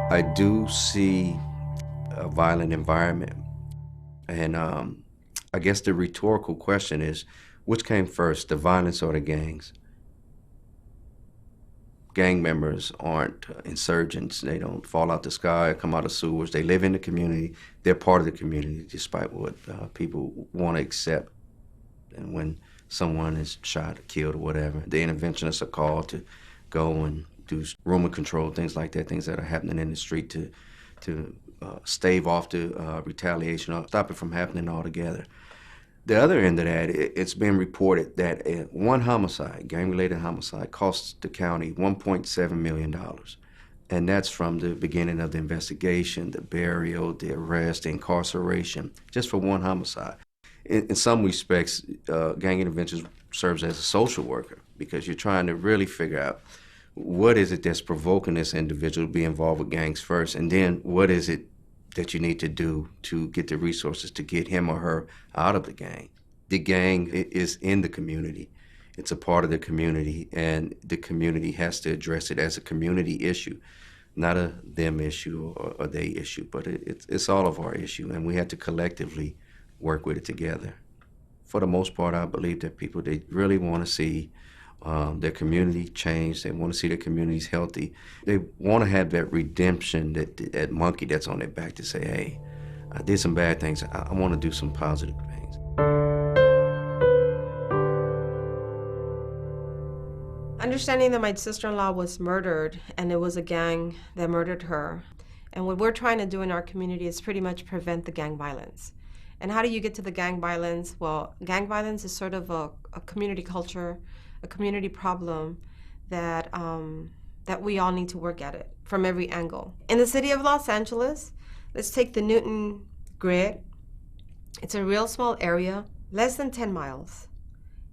I do see a violent environment, and I guess the rhetorical question is, which came first, the violence or the gangs? Gang members aren't insurgents. They don't fall out the sky or come out of sewers. They live in the community. They're part of the community, despite what people want to accept. And when someone is shot or killed or whatever, the interventionists are called to go and do rumor control, things like that, things that are happening in the street to stave off the retaliation or stop it from happening altogether. The other end of that, it's been reported that one homicide, gang-related homicide, costs the county $1.7 million. And that's from the beginning of the investigation, the burial, the arrest, the incarceration, just for one homicide. In some respects, gang intervention serves as a social worker because you're trying to really figure out what is it that's provoking this individual to be involved with gangs first, and then what is it that you need to do to get the resources to get him or her out of the gang. The gang is in the community. It's a part of the community, and the community has to address it as a community issue, not a them issue or a they issue, but it's all of our issue, and we have to collectively work with it together. For the most part, I believe that people, they really want to see their community change. They want to see their communities healthy. They want to have that redemption, that monkey that's on their back to say, hey, I did some bad things. I want to do some positive things. Understanding that my sister-in-law was murdered and it was a gang that murdered her. And what we're trying to do in our community is pretty much prevent the gang violence. And how do you get to the gang violence? Well, gang violence is sort of a community culture, a community problem that that we all need to work at it from every angle. In the city of Los Angeles, let's take the Newton grid. It's a real small area, less than 10 miles,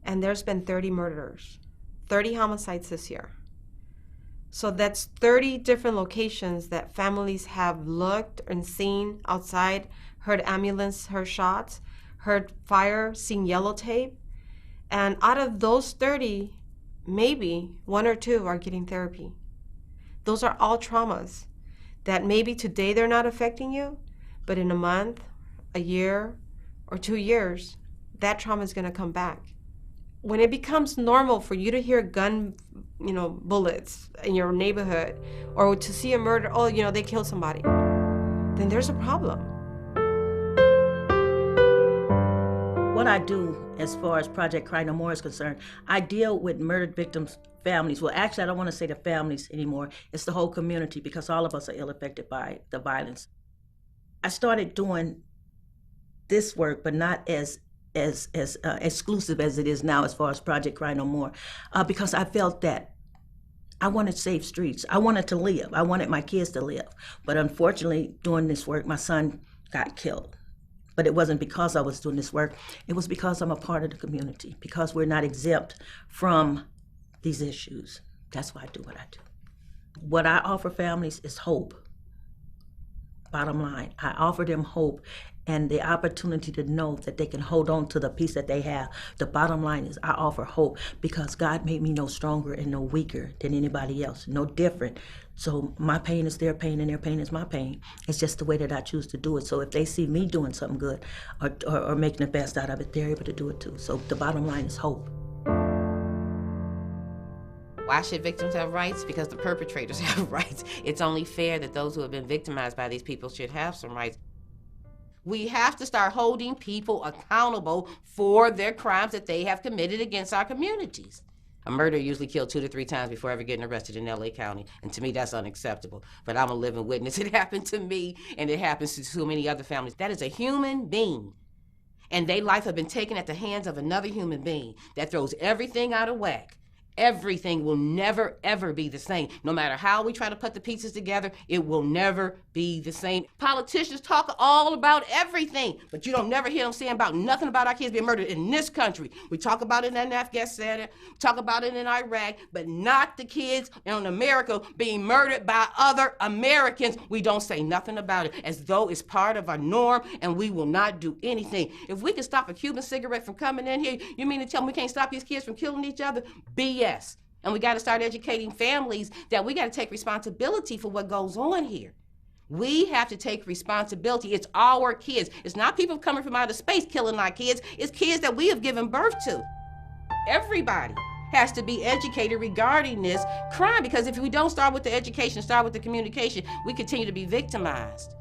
and there's been 30 murders, 30 homicides this year. So that's 30 different locations that families have looked and seen outside, heard ambulance, heard shots, heard fire, seen yellow tape. And out of those 30, maybe one or two are getting therapy. Those are all traumas that maybe today they're not affecting you, but in a month, a year, or 2 years, that trauma is going to come back. When it becomes normal for you to hear gun, bullets in your neighborhood, or to see a murder, they killed somebody, then there's a problem. What I do as far as Project Cry No More is concerned, I deal with murdered victims' families. Well, actually, I don't want to say the families anymore. It's the whole community, because all of us are ill affected by the violence. I started doing this work, but not as exclusive as it is now as far as Project Cry No More, because I felt that I wanted safe streets. I wanted to live. I wanted my kids to live. But unfortunately, doing this work, my son got killed. But it wasn't because I was doing this work. It was because I'm a part of the community, because we're not exempt from these issues. That's why I do what I do. What I offer families is hope. Bottom line, I offer them hope and the opportunity to know that they can hold on to the peace that they have. The bottom line is I offer hope because God made me no stronger and no weaker than anybody else, no different. So my pain is their pain and their pain is my pain. It's just the way that I choose to do it. So if they see me doing something good or making the best out of it, they're able to do it too. So the bottom line is hope. Why should victims have rights? Because the perpetrators have rights. It's only fair that those who have been victimized by these people should have some rights. We have to start holding people accountable for their crimes that they have committed against our communities. A murderer usually killed 2 to 3 times before ever getting arrested in LA County, and to me that's unacceptable. But I'm a living witness. It happened to me, and it happens to so many other families. That is a human being, and their life have been taken at the hands of another human being that throws everything out of whack. Everything will never, ever be the same. No matter how we try to put the pieces together, it will never be the same. Politicians talk all about everything, but you don't never hear them saying about nothing about our kids being murdered in this country. We talk about it in Afghanistan, talk about it in Iraq, but not the kids in America being murdered by other Americans. We don't say nothing about it as though it's part of our norm, and we will not do anything. If we can stop a Cuban cigarette from coming in here, you mean to tell me we can't stop these kids from killing each other? BS. And we got to start educating families that we got to take responsibility for what goes on here. We have to take responsibility. It's our kids. It's not people coming from outer space killing our kids. It's kids that we have given birth to. Everybody has to be educated regarding this crime, because if we don't start with the education, start with the communication, we continue to be victimized.